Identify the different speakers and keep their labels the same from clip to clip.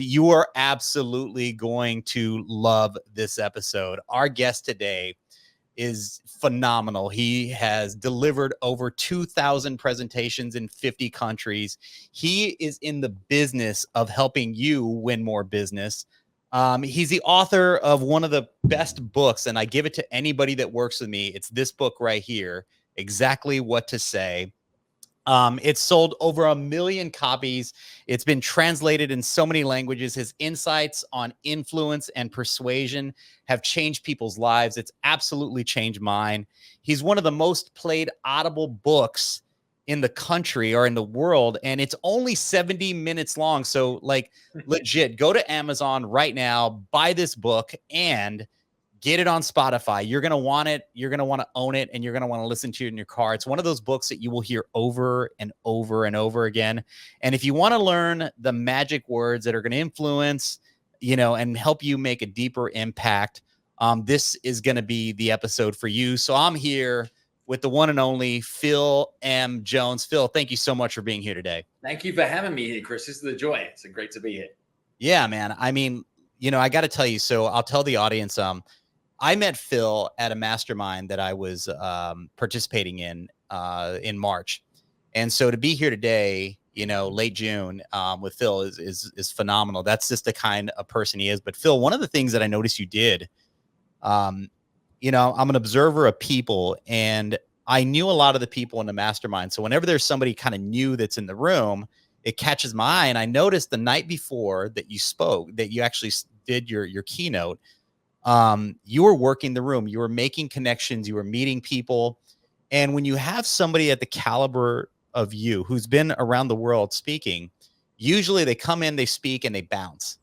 Speaker 1: and you are absolutely going to love this episode. Our guest today is phenomenal. He has delivered over 2,000 presentations in 50 countries. He is in the business of helping you win more business. He's the author of one of the best books, and I give it to anybody that works with me. It's this book right here, Exactly What to Say. It's sold over 1 million copies. It's been translated in so many languages. His insights on influence and persuasion have changed people's lives. It's absolutely changed mine. He's one of the most played Audible books in the country or in the world, and it's only 70 minutes long. So, like, legit, go to Amazon right now, buy this book, and get it on Spotify. You're going to want it. You're going to want to own it, and you're going to want to listen to it in your car. It's one of those books that you will hear over and over and over again. And if you want to learn the magic words that are going to influence, and help you make a deeper impact, this is going to be the episode for you. So I'm here with the one and only Phil M. Jones. Phil, thank you so much for being here today.
Speaker 2: Thank you for having me here, Chris. This is a joy. It's great to be here.
Speaker 1: Yeah, man. I mean, I got to tell you, so I'll tell the audience, I met Phil at a mastermind that I was participating in March. And so to be here today, late June with Phil is phenomenal. That's just the kind of person he is. But Phil, one of the things that I noticed you did, I'm an observer of people, and I knew a lot of the people in the mastermind. So whenever there's somebody kind of new that's in the room, it catches my eye. And I noticed the night before that you spoke, that you actually did your keynote, you were working the room, you were making connections, you were meeting people. And when you have somebody at the caliber of you who's been around the world speaking, usually they come in, they speak, and they bounce.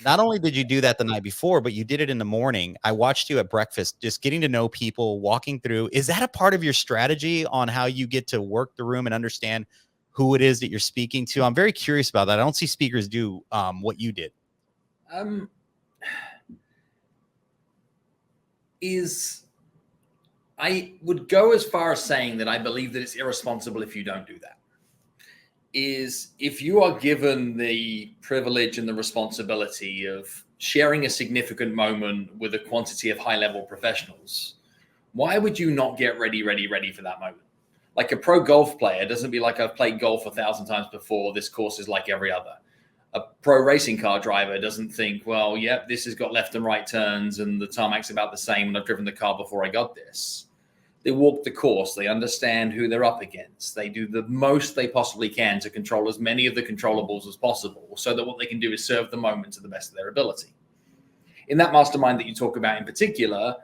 Speaker 1: Not only did you do that the night before, but you did it in the morning. I watched you at breakfast, just getting to know people, walking through. Is that a part of your strategy on how you get to work the room and understand who it is that you're speaking to? I'm very curious about that. I don't see speakers do what you did.
Speaker 2: I would go as far as saying that I believe that it's irresponsible if you don't do that. If you are given the privilege and the responsibility of sharing a significant moment with a quantity of high-level professionals, why would you not get ready for that moment? Like a pro golf player doesn't be like, I've played golf 1,000 times before, this course is like every other. A pro racing car driver doesn't think, well, yep, this has got left and right turns and the tarmac's about the same and I've driven the car before I got this. They walk the course. They understand who they're up against. They do the most they possibly can to control as many of the controllables as possible so that what they can do is serve the moment to the best of their ability. In that mastermind that you talk about in particular,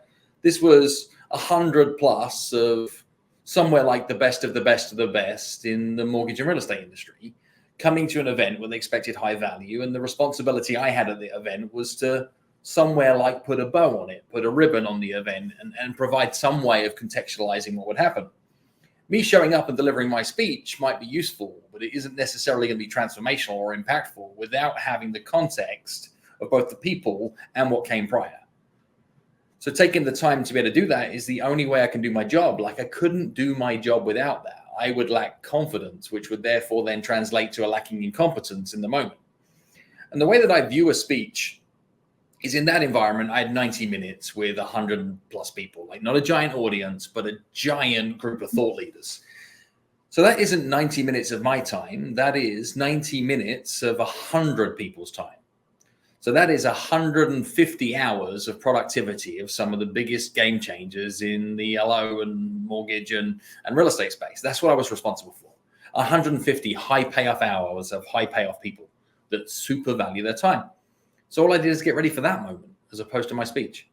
Speaker 2: this was 100 plus of somewhere like the best of the best of the best in the mortgage and real estate industry, coming to an event where they expected high value. And the responsibility I had at the event was to somewhere like put a bow on it, put a ribbon on the event, and provide some way of contextualizing what would happen. Me showing up and delivering my speech might be useful, but it isn't necessarily going to be transformational or impactful without having the context of both the people and what came prior. So taking the time to be able to do that is the only way I can do my job. Like, I couldn't do my job without that. I would lack confidence, which would therefore then translate to a lacking in competence in the moment. And the way that I view a speech is, in that environment, I had 90 minutes with 100 plus people, like not a giant audience, but a giant group of thought leaders. So that isn't 90 minutes of my time. That is 90 minutes of 100 people's time. So that is 150 hours of productivity of some of the biggest game changers in the LO and mortgage and real estate space. That's what I was responsible for. 150 high payoff hours of high payoff people that super value their time. So all I did is get ready for that moment as opposed to my speech.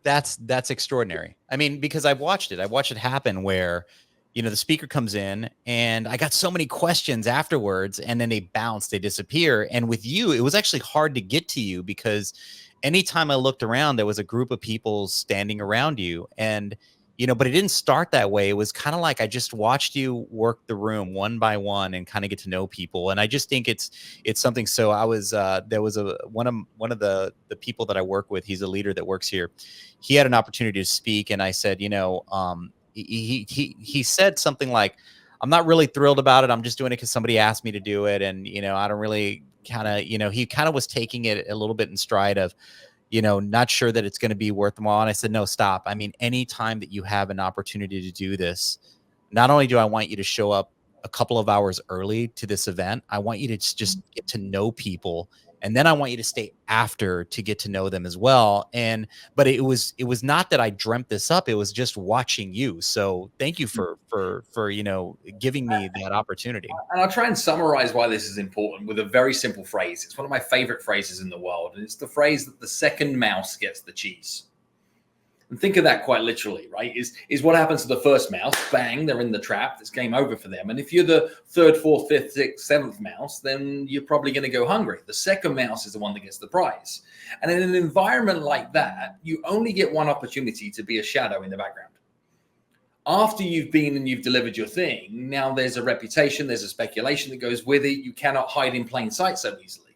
Speaker 1: That's extraordinary. I mean, because I've watched it happen where, the speaker comes in and I got so many questions afterwards and then they bounce, they disappear. And with you, it was actually hard to get to you because anytime I looked around, there was a group of people standing around you. And, but it didn't start that way. It was kind of like I just watched you work the room one by one and kind of get to know people. And I just think it's something. So I was there was one of the people that I work with. He's a leader that works here. He had an opportunity to speak, and I said, he said something like, I'm not really thrilled about it. I'm just doing it because somebody asked me to do it. And, I don't really kind of, he kind of was taking it a little bit in stride of, not sure that it's going to be worth them all. And I said, no, stop. I mean, anytime that you have an opportunity to do this, not only do I want you to show up a couple of hours early to this event, I want you to just get to know people. And then I want you to stay after to get to know them as well. But it was not that I dreamt this up. It was just watching you. So thank you for giving me that opportunity.
Speaker 2: And I'll try and summarize why this is important with a very simple phrase. It's one of my favorite phrases in the world. And it's the phrase that the second mouse gets the cheese. And think of that quite literally, right? Is what happens to the first mouse? Bang, they're in the trap. It's game over for them. And if you're the third, fourth, fifth, sixth, seventh mouse, then you're probably going to go hungry. The second mouse is the one that gets the prize. And in an environment like that, you only get one opportunity to be a shadow in the background. After you've been and you've delivered your thing, now there's a reputation, there's a speculation that goes with it. You cannot hide in plain sight so easily.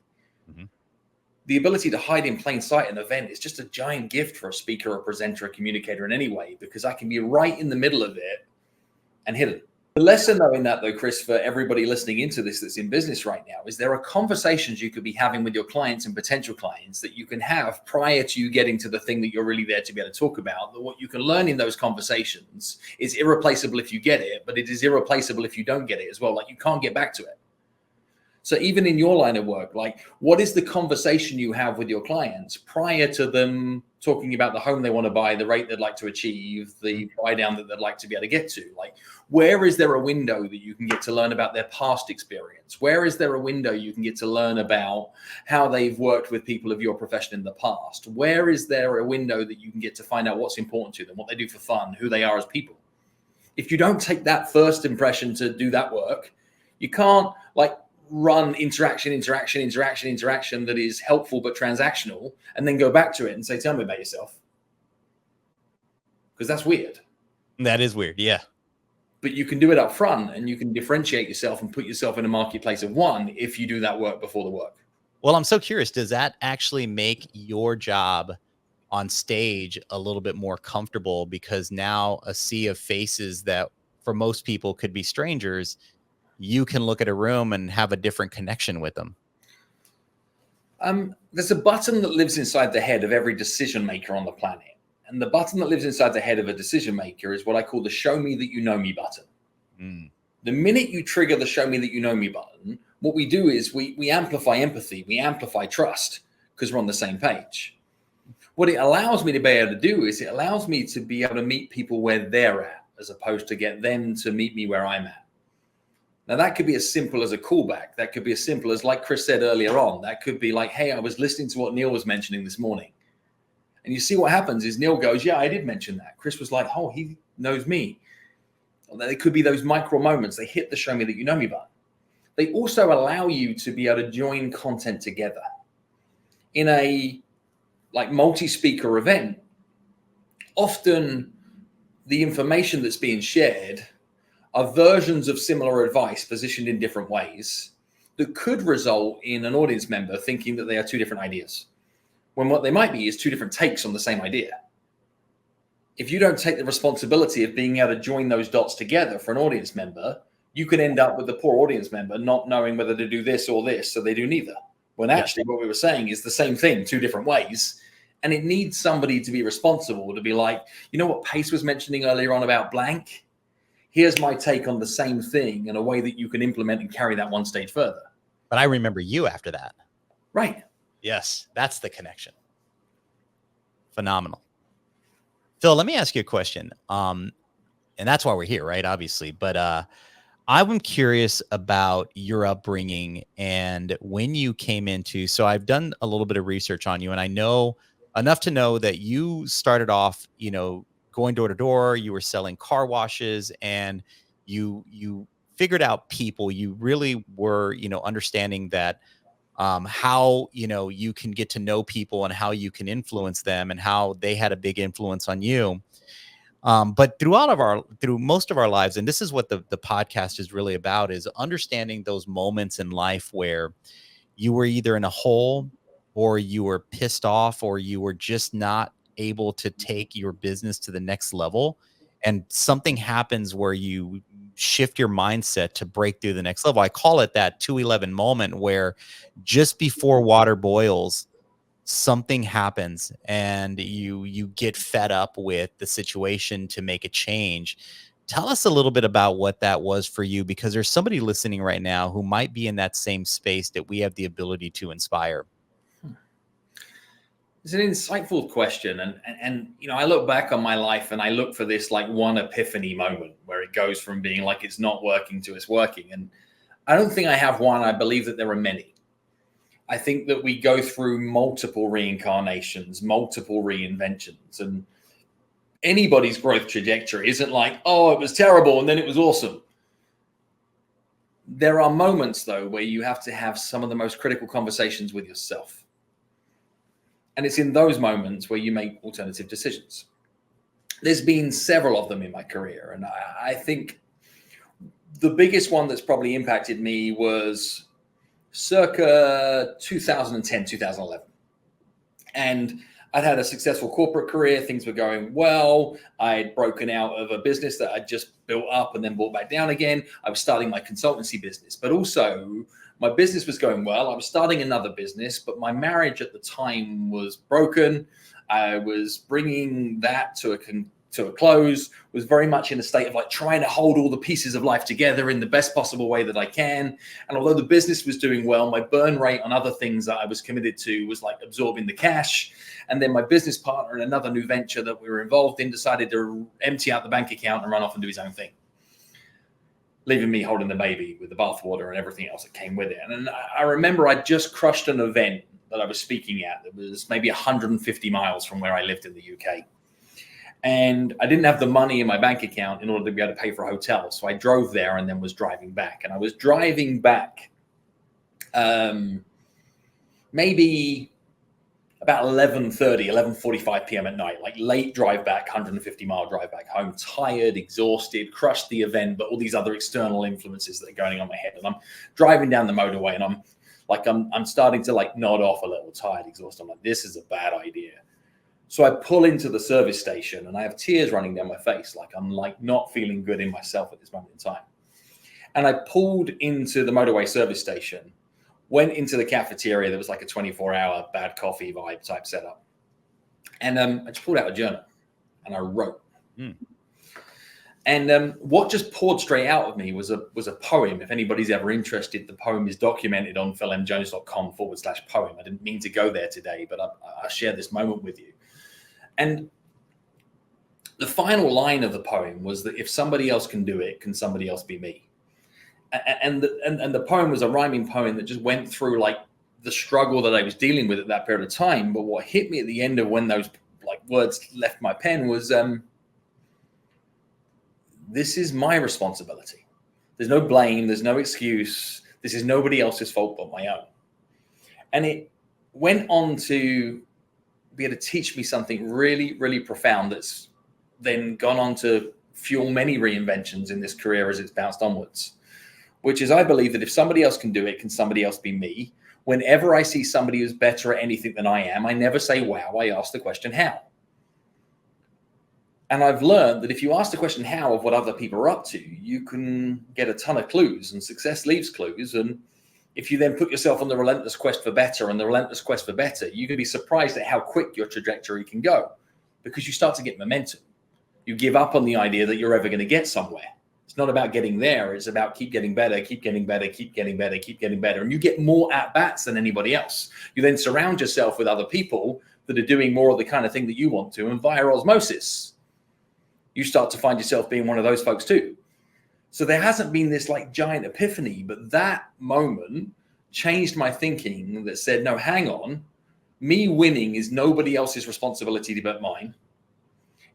Speaker 2: The ability to hide in plain sight at an event is just a giant gift for a speaker, a presenter, a communicator in any way, because I can be right in the middle of it and hidden. The lesson though in that though, Chris, for everybody listening into this that's in business right now, is there are conversations you could be having with your clients and potential clients that you can have prior to you getting to the thing that you're really there to be able to talk about. That what you can learn in those conversations is irreplaceable if you get it, but it is irreplaceable if you don't get it as well. Like you can't get back to it. So even in your line of work, like what is the conversation you have with your clients prior to them talking about the home they want to buy, the rate they'd like to achieve, the buy down that they'd like to be able to get to? Like, where is there a window that you can get to learn about their past experience? Where is there a window you can get to learn about how they've worked with people of your profession in the past? Where is there a window that you can get to find out what's important to them, what they do for fun, who they are as people? If you don't take that first impression to do that work, you can't like run interaction that is helpful but transactional and then go back to it and say, tell me about yourself. Because that's weird.
Speaker 1: That is weird. Yeah.
Speaker 2: But you can do it up front and you can differentiate yourself and put yourself in a marketplace of one if you do that work before the work.
Speaker 1: Well, I'm so curious, does that actually make your job on stage a little bit more comfortable? Because now a sea of faces that for most people could be strangers, you can look at a room and have a different connection with them.
Speaker 2: There's a button that lives inside the head of every decision maker on the planet. And the button that lives inside the head of a decision maker is what I call the show me that you know me button. The minute you trigger the show me that you know me button, what we do is we amplify empathy, we amplify trust because we're on the same page. What it allows me to be able to do is it allows me to be able to meet people where they're at, as opposed to get them to meet me where I'm at. Now, that could be as simple as a callback. That could be as simple as, like Chris said earlier on, that could be like, hey, I was listening to what Neil was mentioning this morning. And you see what happens is Neil goes, yeah, I did mention that. Chris was like, oh, he knows me. They could be those micro moments. They hit the show me that you know me button. They also allow you to be able to join content together. In a like multi-speaker event, often the information that's being shared are versions of similar advice positioned in different ways that could result in an audience member thinking that they are two different ideas, when what they might be is two different takes on the same idea. If you don't take the responsibility of being able to join those dots together for an audience member, you can end up with the poor audience member not knowing whether to do this or this, so they do neither. When actually what we were saying is the same thing, two different ways. And it needs somebody to be responsible to be like, you know what Pace was mentioning earlier on about blank? Here's my take on the same thing in a way that you can implement and carry that one stage further.
Speaker 1: But I remember you after that.
Speaker 2: Right.
Speaker 1: Yes, that's the connection. Phenomenal. Phil, let me ask you a question. And that's why we're here, right? Obviously. But I'm curious about your upbringing and when you came into, so I've done a little bit of research on you, and I know enough to know that you started off, going door to door, you were selling car washes, and you figured out people. You really were, understanding that how, you can get to know people and how you can influence them and how they had a big influence on you. But through most of our lives, and this is what the podcast is really about, is understanding those moments in life where you were either in a hole or you were pissed off or you were just not able to take your business to the next level. and something happens where you shift your mindset to break through the next level. I call it that 211 moment, where just before water boils, something happens and you get fed up with the situation to make a change. Tell us a little bit about what that was for you, because there's somebody listening right now who might be in that same space that we have the ability to inspire.
Speaker 2: It's an insightful question. And I look back on my life and I look for this like one epiphany moment where it goes from being like it's not working to it's working. And I don't think I have one. I believe that there are many. I think that we go through multiple reincarnations, multiple reinventions, and anybody's growth trajectory isn't like, oh, it was terrible and then it was awesome. There are moments, though, where you have to have some of the most critical conversations with yourself. And it's in those moments where you make alternative decisions. There's been several of them in my career. And I think the biggest one that's probably impacted me was circa 2010, 2011. And I'd had a successful corporate career. Things were going well. I'd broken out of a business that I'd just built up and then brought back down again. I was starting my consultancy business, but also my business was going well. I was starting another business, but my marriage at the time was broken. I was bringing that to a close, was very much in a state of like trying to hold all the pieces of life together in the best possible way that I can. And although the business was doing well, my burn rate on other things that I was committed to was like absorbing the cash. And then my business partner in another new venture that we were involved in decided to empty out the bank account and run off and do his own thing, leaving me holding the baby with the bathwater and everything else that came with it. And I remember I just crushed an event that I was speaking at that was maybe 150 miles from where I lived in the UK. And I didn't have the money in my bank account in order to be able to pay for a hotel. So I drove there and then was driving back. And I was driving back maybe about 11:45 p.m. at night, like late drive back, 150-mile drive back home, tired, exhausted, crushed the event, but all these other external influences that are going on in my head. And I'm driving down the motorway and I'm starting to like nod off a little, tired, exhausted. I'm like, this is a bad idea. So I pull into the service station and I have tears running down my face. Like I'm like not feeling good in myself at this moment in time. And I pulled into the motorway service station, went into the cafeteria. There was like a 24-hour bad coffee vibe type setup. And I just pulled out a journal and I wrote. And what just poured straight out of me was a poem. If anybody's ever interested, the poem is documented on philmjones.com/poem. I didn't mean to go there today, but I share this moment with you. And the final line of the poem was that if somebody else can do it, can somebody else be me? And the poem was a rhyming poem that just went through like the struggle that I was dealing with at that period of time. But what hit me at the end of when those like words left my pen was, this is my responsibility. There's no blame. There's no excuse. This is nobody else's fault but my own. And it went on to be able to teach me something really, really profound that's then gone on to fuel many reinventions in this career as it's bounced onwards, which is I believe that if somebody else can do it, can somebody else be me? Whenever I see somebody who's better at anything than I am, I never say, wow, I ask the question, how? And I've learned that if you ask the question how of what other people are up to, you can get a ton of clues, and success leaves clues. And if you then put yourself on the relentless quest for better and the relentless quest for better, you can be surprised at how quick your trajectory can go because you start to get momentum. You give up on the idea that you're ever going to get somewhere. It's not about getting there. It's about keep getting better, keep getting better, keep getting better, keep getting better. And you get more at-bats than anybody else. You then surround yourself with other people that are doing more of the kind of thing that you want to. And via osmosis, you start to find yourself being one of those folks too. So there hasn't been this like giant epiphany, but that moment changed my thinking that said, no, hang on, me winning is nobody else's responsibility but mine.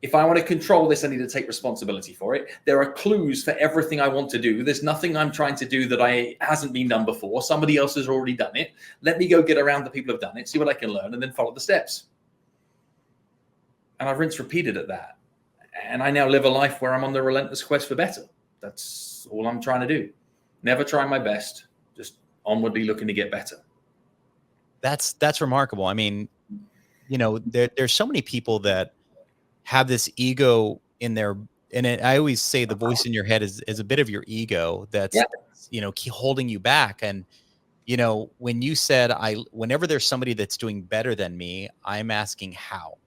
Speaker 2: If I want to control this, I need to take responsibility for it. There are clues for everything I want to do. There's nothing I'm trying to do that hasn't been done before. Somebody else has already done it. Let me go get around the people who've done it, see what I can learn, and then follow the steps. And I've rinsed repeated at that. And I now live a life where I'm on the relentless quest for better. That's all I'm trying to do. Never trying my best, just onwardly looking to get better.
Speaker 1: That's remarkable. I mean, there's so many people that have this ego in their I always say the voice in your head is a bit of your ego
Speaker 2: Yeah.
Speaker 1: that's, keep holding you back. And, when you said, whenever there's somebody that's doing better than me, I'm asking how.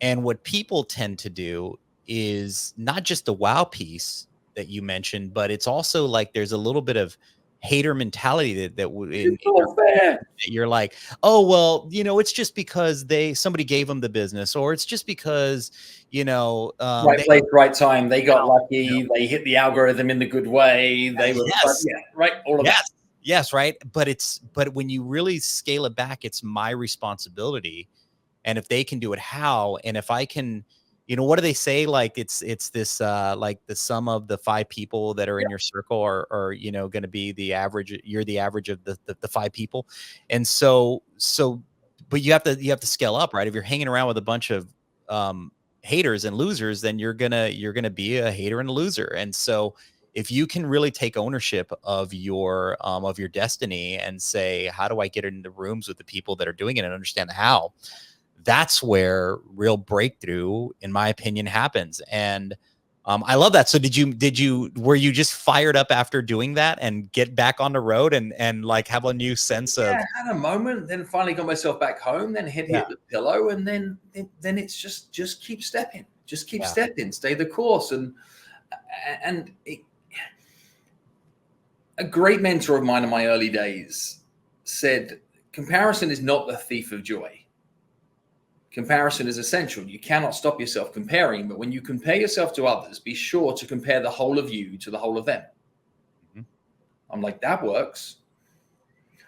Speaker 1: And what people tend to do is not just the wow piece that you mentioned, but it's also like there's a little bit of hater mentality that would in
Speaker 2: It's not fair.
Speaker 1: that you're like, oh well, it's just because somebody gave them the business, or it's just because
Speaker 2: Right
Speaker 1: they
Speaker 2: place, right time. They got
Speaker 1: you know,
Speaker 2: lucky. They hit the algorithm in the good way. They were,
Speaker 1: yes,
Speaker 2: yeah, right. All of that.
Speaker 1: yes, yes, right. But when you really scale it back, it's my responsibility. And if they can do it, how? And if I can, what do they say? Like it's this like the sum of the five people that are in your circle are going to be the average. You're the average of the five people. And but you have to scale up, right? If you're hanging around with a bunch of haters and losers, then you're gonna be a hater and a loser. And so if you can really take ownership of your destiny and say, how do I get in the rooms with the people that are doing it and understand the how, that's where real breakthrough, in my opinion, happens. And I love that. So were you just fired up after doing that and get back on the road and like have a new sense
Speaker 2: Yeah,
Speaker 1: of,
Speaker 2: I had a moment, then finally got myself back home, then head
Speaker 1: yeah,
Speaker 2: hit the pillow, and then it's just keep stepping,
Speaker 1: yeah,
Speaker 2: stay the course, and a great mentor of mine in my early days said, comparison is not the thief of joy. Comparison is essential. You cannot stop yourself comparing, but when you compare yourself to others, be sure to compare the whole of you to the whole of them.
Speaker 1: Mhm.
Speaker 2: I'm like, that works.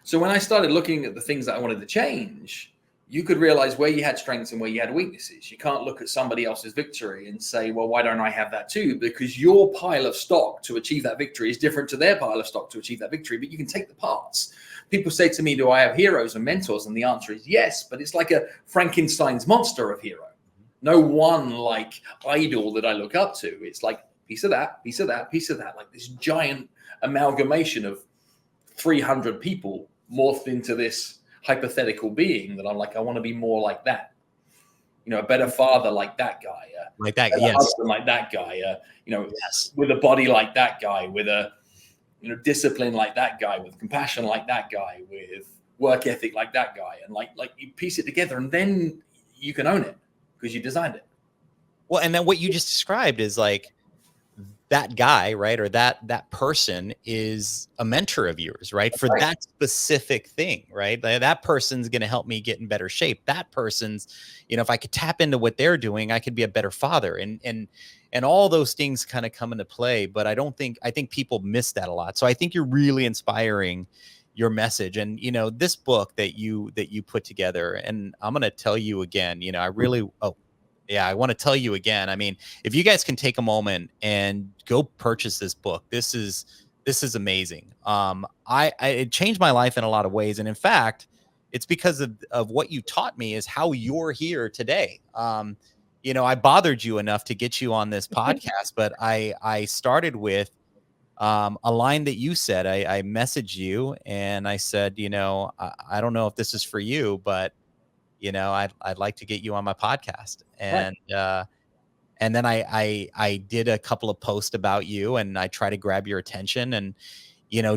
Speaker 2: So when I started looking at the things that I wanted to change, you could realize where you had strengths and where you had weaknesses. You can't look at somebody else's victory and say, well, why don't I have that too? Because your pile of stock to achieve that victory is different to their pile of stock to achieve that victory, but you can take the parts. People say to me, do I have heroes and mentors? And the answer is yes, but it's like a Frankenstein's monster of hero. No one like idol that I look up to. It's like piece of that, piece of that, piece of that, like this giant amalgamation of 300 people morphed into this hypothetical being that I'm like, I want to be more like that. A better father like that guy,
Speaker 1: like that.
Speaker 2: a better
Speaker 1: Yes,
Speaker 2: husband like that guy,
Speaker 1: yes.
Speaker 2: with a body like that guy, with a discipline like that guy, with compassion like that guy, with work ethic like that guy, and like you piece it together, and then you can own it because you designed it.
Speaker 1: Well, and then what you just described is like that guy, right? Or that person is a mentor of yours, right? For
Speaker 2: Right.
Speaker 1: that specific thing, right? That person's going to help me get in better shape. That person's, if I could tap into what they're doing, I could be a better father. And all those things kind of come into play. But I think people miss that a lot. So I think you're really inspiring your message. And this book that you put together, and I'm going to tell you again, I really, oh yeah, I want to tell you again. I mean, if you guys can take a moment and go purchase this book, this is amazing. It changed my life in a lot of ways, and in fact, it's because of what you taught me is how you're here today. I bothered you enough to get you on this podcast, but I started with a line that you said. I messaged you and I said, I don't know if this is for you, but I'd like to get you on my podcast.
Speaker 2: Right.
Speaker 1: And then I did a couple of posts about you, and I try to grab your attention, and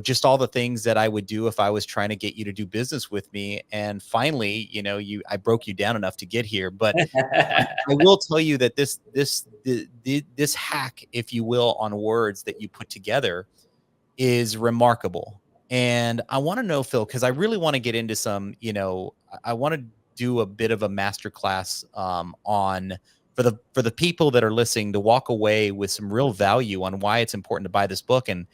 Speaker 1: just all the things that I would do if I was trying to get you to do business with me. And finally, I broke you down enough to get here. But I will tell you that this hack, if you will, on words that you put together is remarkable. And I want to know, Phil, because I really want to get into some, I want to do a bit of a masterclass on for the people that are listening to walk away with some real value on why it's important to buy this book and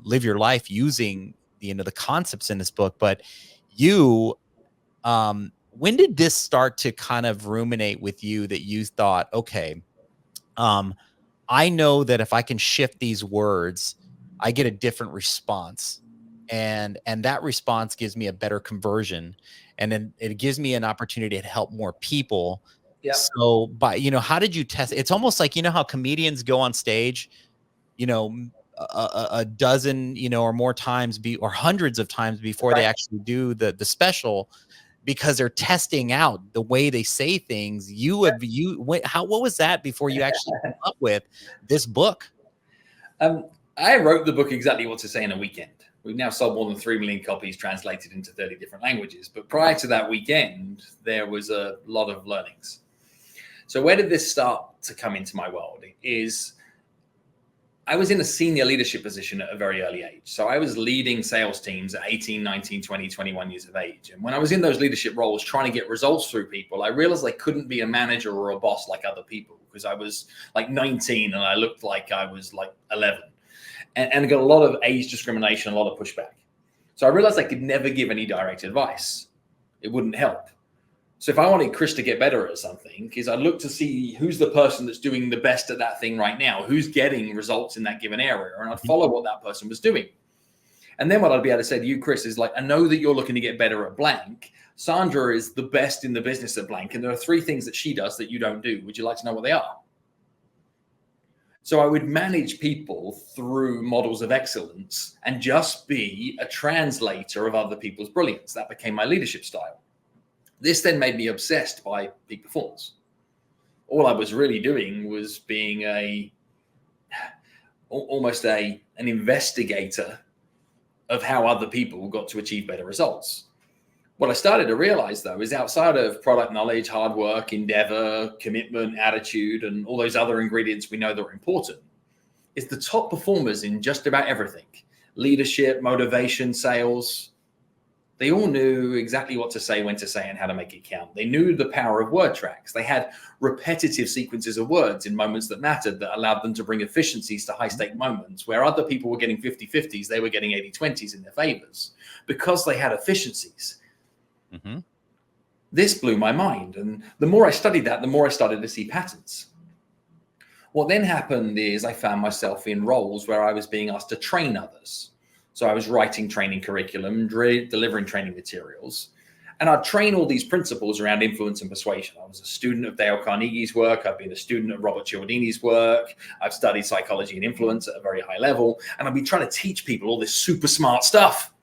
Speaker 1: live your life using the concepts in this book. But you, when did this start to kind of ruminate with you that you thought, okay, um, I know that if I can shift these words, I get a different response. And that response gives me a better conversion. And then it gives me an opportunity to help more people.
Speaker 2: Yeah.
Speaker 1: So, how did you test? It's almost like, how comedians go on stage, a dozen, or more times or hundreds of times before they
Speaker 2: Right.
Speaker 1: actually do the special. because they're testing out the way they say things. What was that before you actually came up with this book?
Speaker 2: I wrote the book Exactly What to Say in a Weekend. We've now sold more than 3 million copies, translated into 30 different languages. But prior to that weekend, there was a lot of learnings. So where did this start to come into my world? I was in a senior leadership position at a very early age. So I was leading sales teams at 18, 19, 20, 21 years of age. And when I was in those leadership roles trying to get results through people, I realized I couldn't be a manager or a boss like other people, because I was like 19 and I looked like I was like 11. And got a lot of age discrimination, a lot of pushback. So I realized I could never give any direct advice. It wouldn't help. So if I wanted Chris to get better at something, I'd look to see who's the person that's doing the best at that thing right now, who's getting results in that given area, and I'd follow what that person was doing. And then what I'd be able to say to you, Chris, is like, I know that you're looking to get better at blank. Sandra is the best in the business at blank, and there are 3 things that she does that you don't do. Would you like to know what they are? So I would manage people through models of excellence and just be a translator of other people's brilliance. That became my leadership style. This then made me obsessed by peak performance. All I was really doing was being almost an investigator of how other people got to achieve better results. What I started to realize, though, is outside of product knowledge, hard work, endeavor, commitment, attitude, and all those other ingredients we know that are important, is the top performers in just about everything. Leadership, motivation, sales. They all knew exactly what to say, when to say, and how to make it count. They knew the power of word tracks. They had repetitive sequences of words in moments that mattered that allowed them to bring efficiencies to high-stake moments. Where other people were getting 50-50s, they were getting 80-20s in their favors because they had efficiencies. Mm-hmm. This blew my mind. And the more I studied that, the more I started to see patterns. What then happened is I found myself in roles where I was being asked to train others. So I was writing training curriculum, delivering training materials, and I'd train all these principles around influence and persuasion. I was a student of Dale Carnegie's work. I've been a student of Robert Cialdini's work. I've studied psychology and influence at a very high level. And I've been trying to teach people all this super smart stuff.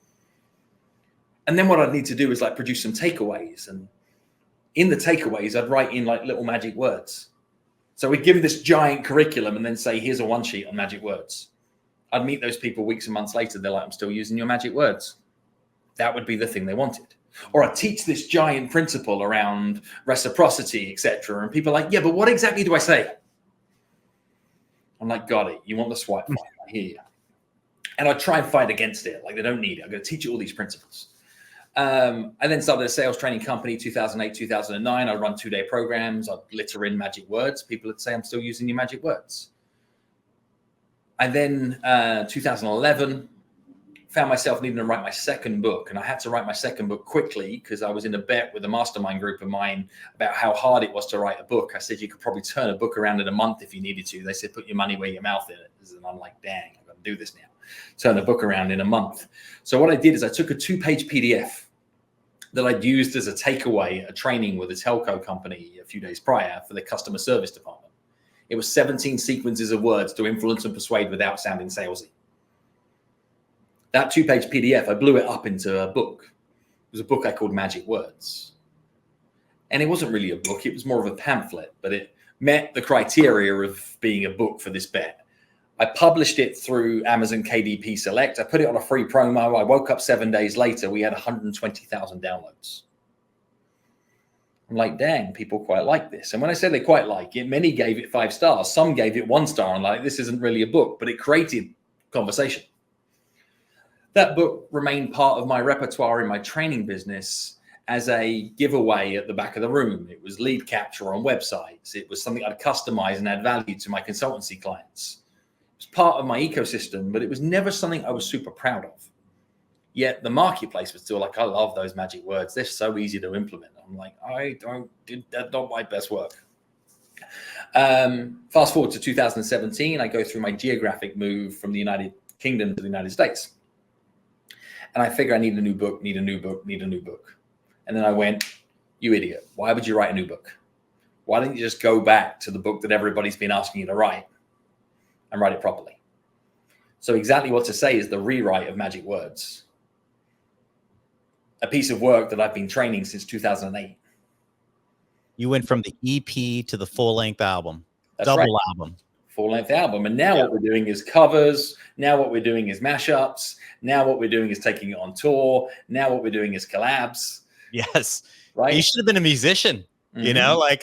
Speaker 2: And then what I'd need to do is like produce some takeaways. And in the takeaways, I'd write in like little magic words. So we'd give them this giant curriculum and then say, here's a 1 sheet on magic words. I'd meet those people weeks and months later. They're like, I'm still using your magic words. That would be the thing they wanted. Or I'd teach this giant principle around reciprocity, etc. And people are like, yeah, but what exactly do I say? I'm like, got it. You want the swipe fight. I hear you. And I'd try and fight against it. Like, they don't need it. I'm going to teach you all these principles. I then started a sales training company, 2008, 2009. I'd run 2-day programs. I'd litter in magic words. People would say, I'm still using your magic words. I then, 2011, found myself needing to write my second book. And I had to write my second book quickly because I was in a bet with a mastermind group of mine about how hard it was to write a book. I said, you could probably turn a book around in a month if you needed to. They said, put your money where your mouth is. And I'm like, dang, I've got to do this now. Turn a book around in a month. So what I did is I took a 2-page PDF that I'd used as a takeaway at a training with a telco company a few days prior for the customer service department. It was 17 sequences of words to influence and persuade without sounding salesy. That 2-page PDF, I blew it up into a book. It was a book I called Magic Words. And it wasn't really a book. It was more of a pamphlet, but it met the criteria of being a book for this bet. I published it through Amazon KDP Select. I put it on a free promo. I woke up 7 days later. We had 120,000 downloads. I'm like, dang, people quite like this. And when I say they quite like it, many gave it 5 stars. Some gave it 1 star and like, this isn't really a book, but it created conversation. That book remained part of my repertoire in my training business as a giveaway at the back of the room. It was lead capture on websites. It was something I'd customize and add value to my consultancy clients. It was part of my ecosystem, but it was never something I was super proud of. Yet the marketplace was still like, I love those magic words. They're so easy to implement. I'm like, that's not my best work. Fast forward to 2017, I go through my geographic move from the United Kingdom to the United States. And I figure I need a new book. And then I went, you idiot. Why would you write a new book? Why don't you just go back to the book that everybody's been asking you to write and write it properly? So Exactly What to Say is the rewrite of Magic Words. a piece of work that I've been training since 2008.
Speaker 1: You went from the EP to the full-length album.
Speaker 2: That's
Speaker 1: Double
Speaker 2: right.
Speaker 1: album.
Speaker 2: Full-length album. And now what we're doing is covers. Now what we're doing is mashups. Now what we're doing is taking it on tour. Now what we're doing is collabs.
Speaker 1: Yes.
Speaker 2: Right.
Speaker 1: You should have been a musician. You know, like,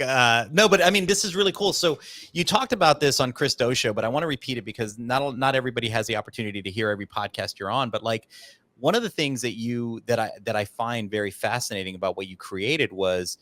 Speaker 1: no, but I mean, this is really cool. So you talked about this on Chris Do's show, but I want to repeat it because not everybody has the opportunity to hear every podcast you're on. But like, one of the things that I find very fascinating about what you created was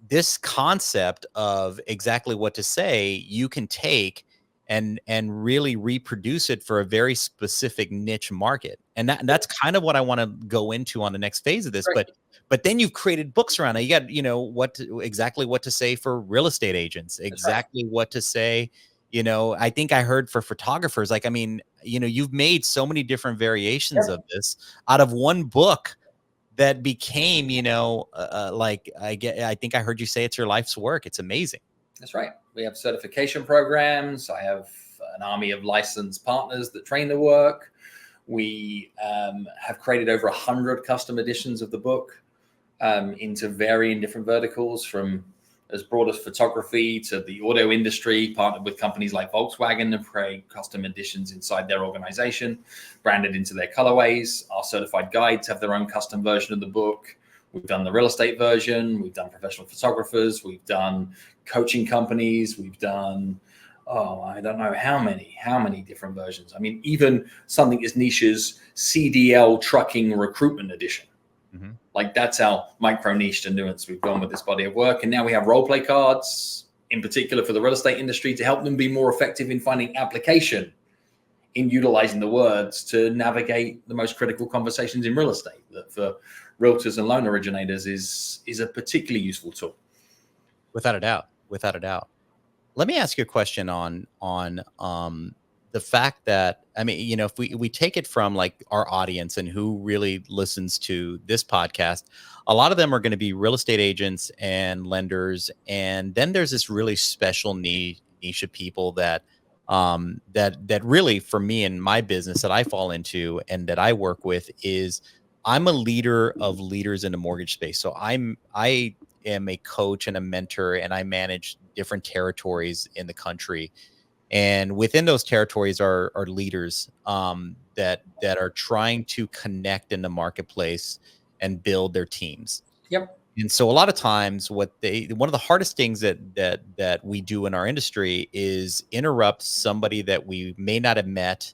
Speaker 1: this concept of exactly what to say. You can take and really reproduce it for a very specific niche market, and that's kind of what I want to go into on the next phase of this.
Speaker 2: Right.
Speaker 1: But then you've created books around it. You got, exactly what to say for real estate agents, exactly what to say. I think I heard for photographers, like, I mean, you've made so many different variations of this out of one book that became, like, I think I heard you say it's your life's work. It's amazing.
Speaker 2: That's right. We have certification programs. I have an army of licensed partners that train the work. We have created over 100 custom editions of the book into varying different verticals, from as broad as photography to the auto industry, partnered with companies like Volkswagen to create custom editions inside their organization, branded into their colorways. Our certified guides have their own custom version of the book. We've done the real estate version. We've done professional photographers. We've done coaching companies. We've done, I don't know how many different versions. I mean, even something as niche as CDL Trucking Recruitment Edition. Like, that's how micro niche and nuanced we've gone with this body of work. And now we have role play cards, in particular for the real estate industry, to help them be more effective in finding application, in utilizing the words to navigate the most critical conversations in real estate. That for realtors and loan originators is a particularly useful tool. Without a doubt.
Speaker 1: Let me ask you a question on the fact that, I mean, if we take it from like our audience and who really listens to this podcast, a lot of them are going to be real estate agents and lenders. And then there's this really special niche of people that really, for me and my business that I fall into and that I work with, is I'm a leader of leaders in the mortgage space. So I am a coach and a mentor, and I manage different territories in the country. And within those territories are leaders that are trying to connect in the marketplace and build their teams.
Speaker 2: Yep.
Speaker 1: And so a lot of times one of the hardest things that we do in our industry is interrupt somebody that we may not have met.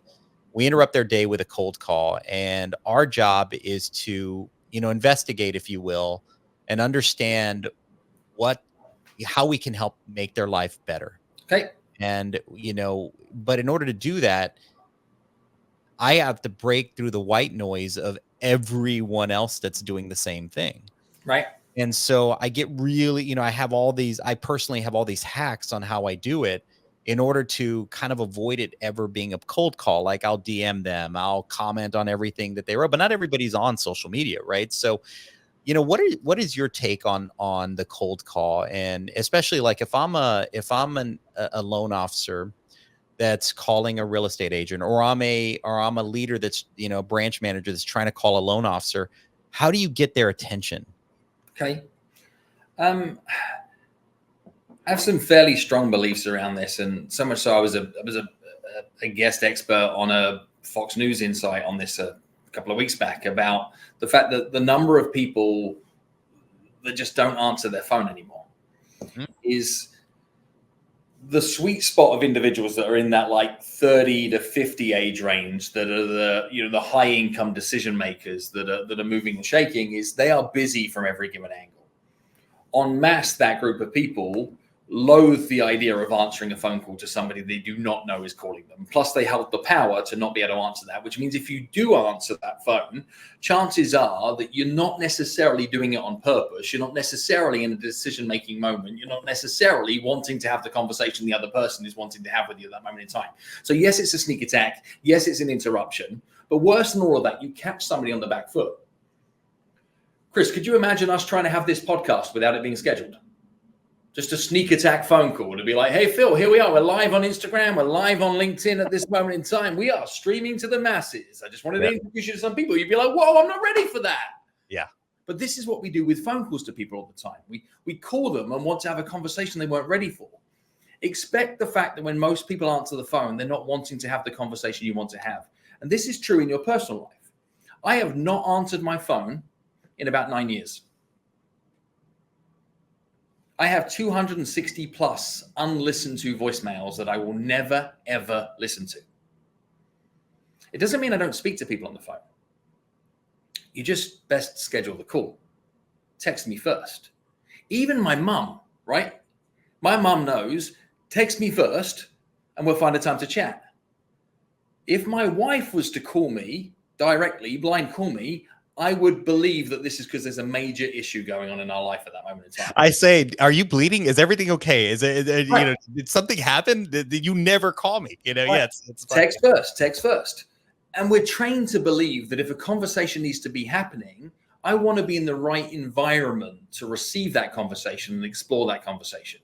Speaker 1: We interrupt their day with a cold call. And our job is to, investigate, if you will, and understand how we can help make their life better.
Speaker 2: Okay.
Speaker 1: And, but in order to do that, I have to break through the white noise of everyone else that's doing the same thing.
Speaker 2: Right.
Speaker 1: And so I get really, I personally have all these hacks on how I do it in order to kind of avoid it ever being a cold call. Like, I'll DM them, I'll comment on everything that they wrote, but not everybody's on social media. Right. So, what is your take on the cold call? And especially like if I'm a loan officer that's calling a real estate agent, or I'm a leader that's, a branch manager that's trying to call a loan officer, how do you get their attention?
Speaker 2: Okay. I have some fairly strong beliefs around this, and so much so I was a guest expert on a Fox News Insight on this a couple of weeks back, about the fact that the number of people that just don't answer their phone anymore is the sweet spot of individuals that are in that like 30 to 50 age range, that are the high income decision makers that are moving and shaking. Is they are busy from every given angle. En masse, that group of people loathe the idea of answering a phone call to somebody they do not know is calling them. Plus, they have the power to not be able to answer that, which means if you do answer that phone, chances are that you're not necessarily doing it on purpose. You're not necessarily in a decision-making moment. You're not necessarily wanting to have the conversation the other person is wanting to have with you at that moment in time. So yes, it's a sneak attack. Yes, it's an interruption. But worse than all of that, you catch somebody on the back foot. Chris, could you imagine us trying to have this podcast without it being scheduled? Just a sneak attack phone call to be like, hey, Phil, here we are. We're live on Instagram. We're live on LinkedIn at this moment in time. We are streaming to the masses. I just wanted to introduce you to some people. You'd be like, whoa, I'm not ready for that.
Speaker 1: Yeah.
Speaker 2: But this is what we do with phone calls to people all the time. We call them and want to have a conversation they weren't ready for. Expect the fact that when most people answer the phone, they're not wanting to have the conversation you want to have. And this is true in your personal life. I have not answered my phone in about 9 years. I have 260 plus unlistened to voicemails that I will never, ever listen to. It doesn't mean I don't speak to people on the phone. You just best schedule the call. Text me first. Even my mum, right? My mum knows, text me first and we'll find a time to chat. If my wife was to call me directly, blind call me, I would believe that this is because there's a major issue going on in our life at that moment in time.
Speaker 1: I say, are you bleeding? Is everything okay?
Speaker 2: Right.
Speaker 1: You know, did something happen? Did you never call me? You know,
Speaker 2: Right.
Speaker 1: yeah, it's fine.
Speaker 2: Text first. And we're trained to believe that if a conversation needs to be happening, I want to be in the right environment to receive that conversation and explore that conversation.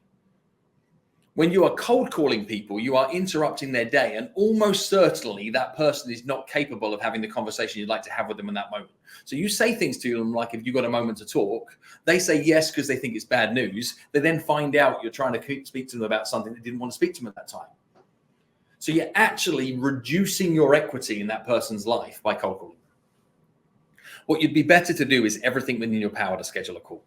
Speaker 2: When you are cold calling people, you are interrupting their day, and almost certainly that person is not capable of having the conversation you'd like to have with them in that moment. So you say things to them like, if you've got a moment to talk, they say yes because they think it's bad news. They then find out you're trying to speak to them about something they didn't want to speak to them at that time. So you're actually reducing your equity in that person's life by cold calling. What you'd be better to do is everything within your power to schedule a call.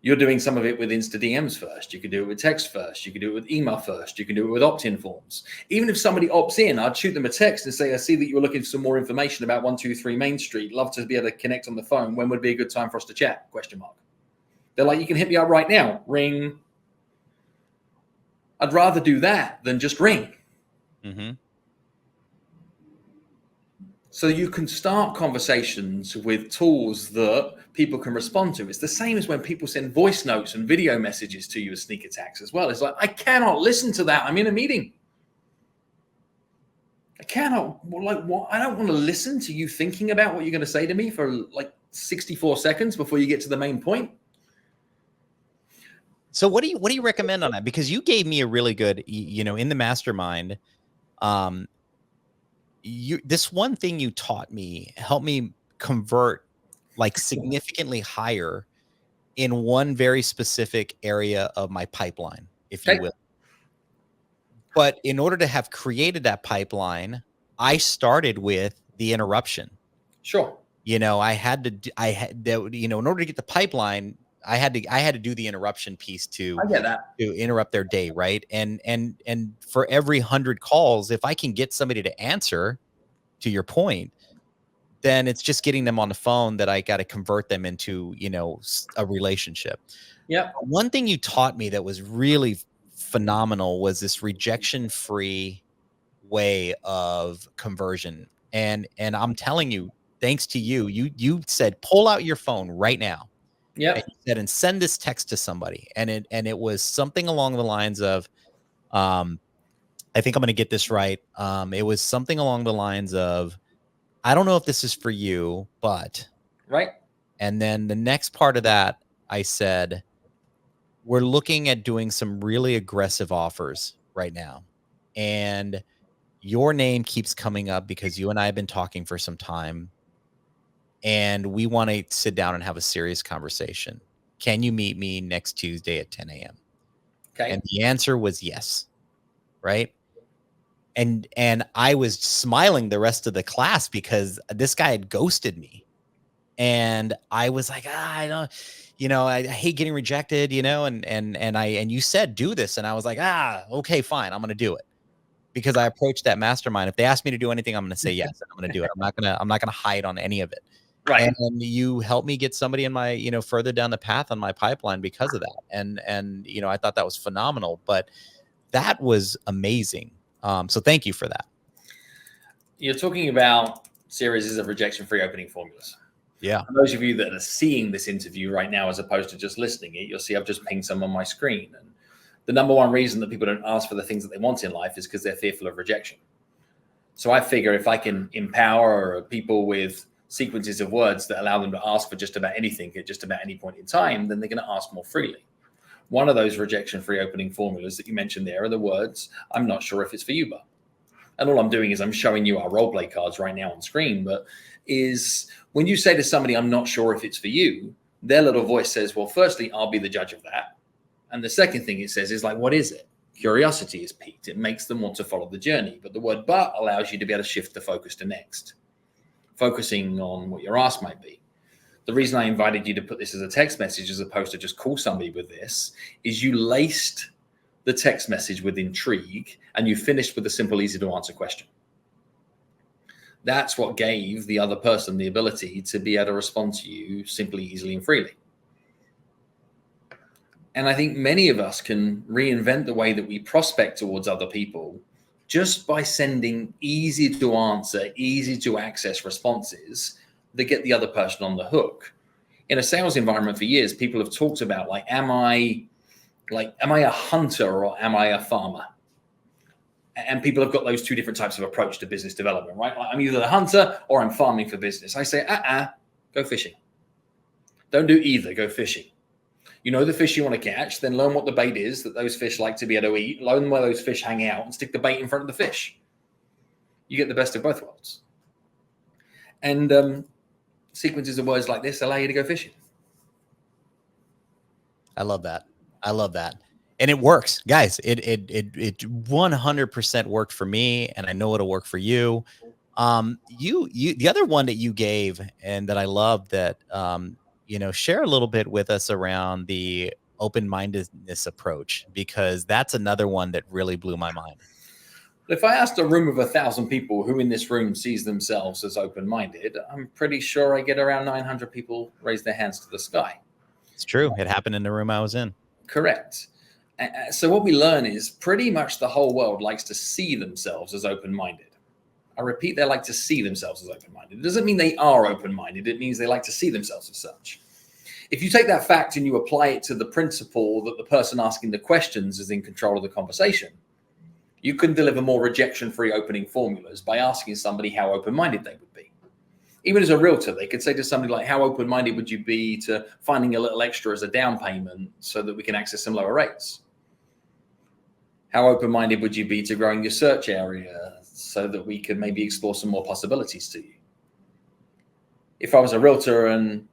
Speaker 2: You're doing some of it with Insta DMs first. You could do it with text first. You could do it with email first. You can do it with opt-in forms. Even if somebody opts in, I'd shoot them a text and say, I see that you're looking for some more information about 123 Main Street. Love to be able to connect on the phone. When would be a good time for us to chat? ? They're like, you can hit me up right now. Ring. I'd rather do that than just ring.
Speaker 1: Mm-hmm.
Speaker 2: So you can start conversations with tools that people can respond to. It's the same as when people send voice notes and video messages to you as sneak attacks as well. It's like, I cannot listen to that. I'm in a meeting. I cannot, like, what? I don't want to listen to you thinking about what you're going to say to me for like 64 seconds before you get to the main point.
Speaker 1: So what do you recommend on that? Because you gave me a really good, you know, in the mastermind, this one thing you taught me helped me convert like significantly higher in one very specific area of my pipeline, if you will. But in order to have created that pipeline, I started with the interruption.
Speaker 2: Sure.
Speaker 1: You know, you know, in order to get the pipeline, I had to do the interruption piece to interrupt their day, right? And for every 100 calls, if I can get somebody to answer, to your point, then it's just getting them on the phone that I got to convert them into, you know, a relationship.
Speaker 2: Yeah.
Speaker 1: One thing you taught me that was really phenomenal was this rejection-free way of conversion. And I'm telling you, thanks to you said, pull out your phone right now.
Speaker 2: Yeah.
Speaker 1: And you said, and send this text to somebody. And it was something along the lines of, I think I'm going to get this right. It was something along the lines of, I don't know if this is for you, but.
Speaker 2: Right.
Speaker 1: And then the next part of that, I said, we're looking at doing some really aggressive offers right now. And your name keeps coming up because you and I have been talking for some time. And we want to sit down and have a serious conversation. Can you meet me next Tuesday at 10 a.m.?
Speaker 2: Okay.
Speaker 1: And the answer was yes. Right. And I was smiling the rest of the class because this guy had ghosted me. And I was like, I don't, you know, I hate getting rejected, you know, and you said do this. And I was like, okay, fine. I'm going to do it. Because I approached that mastermind. If they ask me to do anything, I'm going to say yes. I'm going to do it. I'm not going to hide on any of it.
Speaker 2: Right.
Speaker 1: And you helped me get somebody in my, you know, further down the path on my pipeline because of that. And, you know, I thought that was phenomenal, but that was amazing. So thank you for that.
Speaker 2: You're talking about series of rejection-free opening formulas.
Speaker 1: Yeah.
Speaker 2: For those of you that are seeing this interview right now, as opposed to just listening it, you'll see I've just pinged some on my screen. And the number one reason that people don't ask for the things that they want in life is because they're fearful of rejection. So I figure if I can empower people with sequences of words that allow them to ask for just about anything at just about any point in time, then they're going to ask more freely. One of those rejection-free opening formulas that you mentioned there are the words, I'm not sure if it's for you, but. And all I'm doing is I'm showing you our role play cards right now on screen, but is when you say to somebody, I'm not sure if it's for you, their little voice says, well, firstly, I'll be the judge of that. And the second thing it says is like, what is it? Curiosity is piqued. It makes them want to follow the journey. But the word but allows you to be able to shift the focus to next, focusing on what your ask might be. The reason I invited you to put this as a text message as opposed to just call somebody with this is you laced the text message with intrigue and you finished with a simple, easy to answer question. That's what gave the other person the ability to be able to respond to you simply, easily, and freely. And I think many of us can reinvent the way that we prospect towards other people just by sending easy to answer, easy to access responses that get the other person on the hook. In a sales environment for years, people have talked about am I a hunter or am I a farmer? And people have got those two different types of approach to business development, right? I'm either a hunter or I'm farming for business. I say, go fishing. Don't do either, go fishing. You know the fish you want to catch, then learn what the bait is that those fish like to be able to eat, learn where those fish hang out, and stick the bait in front of the fish. You get the best of both worlds. And sequences of words like this allow you to go fishing.
Speaker 1: I love that. I love that. And it works, guys. It 100% worked for me, and I know it'll work for you. The other one that you gave and that I love that share a little bit with us around the open-mindedness approach, because that's another one that really blew my mind.
Speaker 2: If I asked a room of 1,000 people who in this room sees themselves as open-minded, I'm pretty sure I get around 900 people raise their hands to the sky.
Speaker 1: It's true. It happened in the room I was in.
Speaker 2: Correct. So what we learn is pretty much the whole world likes to see themselves as open-minded. I repeat, they like to see themselves as open-minded. It doesn't mean they are open-minded. It means they like to see themselves as such. If you take that fact and you apply it to the principle that the person asking the questions is in control of the conversation, you can deliver more rejection-free opening formulas by asking somebody how open-minded they would be. Even as a realtor, they could say to somebody like, how open-minded would you be to finding a little extra as a down payment so that we can access some lower rates? How open-minded would you be to growing your search area so that we could maybe explore some more possibilities to you? If I was a realtor and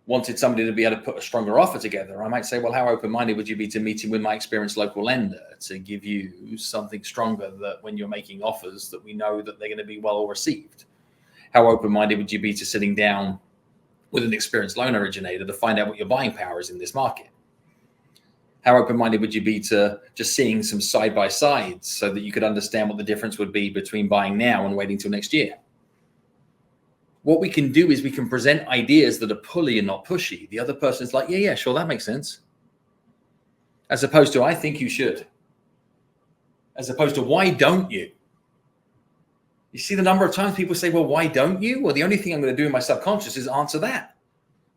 Speaker 2: wanted somebody to be able to put a stronger offer together, I might say, well, how open-minded would you be to meeting with my experienced local lender to give you something stronger that when you're making offers that we know that they're going to be well received? How open-minded would you be to sitting down with an experienced loan originator to find out what your buying power is in this market? How open-minded would you be to just seeing some side-by-sides so that you could understand what the difference would be between buying now and waiting till next year? What we can do is we can present ideas that are pulley and not pushy. The other person's like, yeah, sure, that makes sense. As opposed to, I think you should. As opposed to, why don't you? You see the number of times people say, well, why don't you? Well, the only thing I'm going to do in my subconscious is answer that.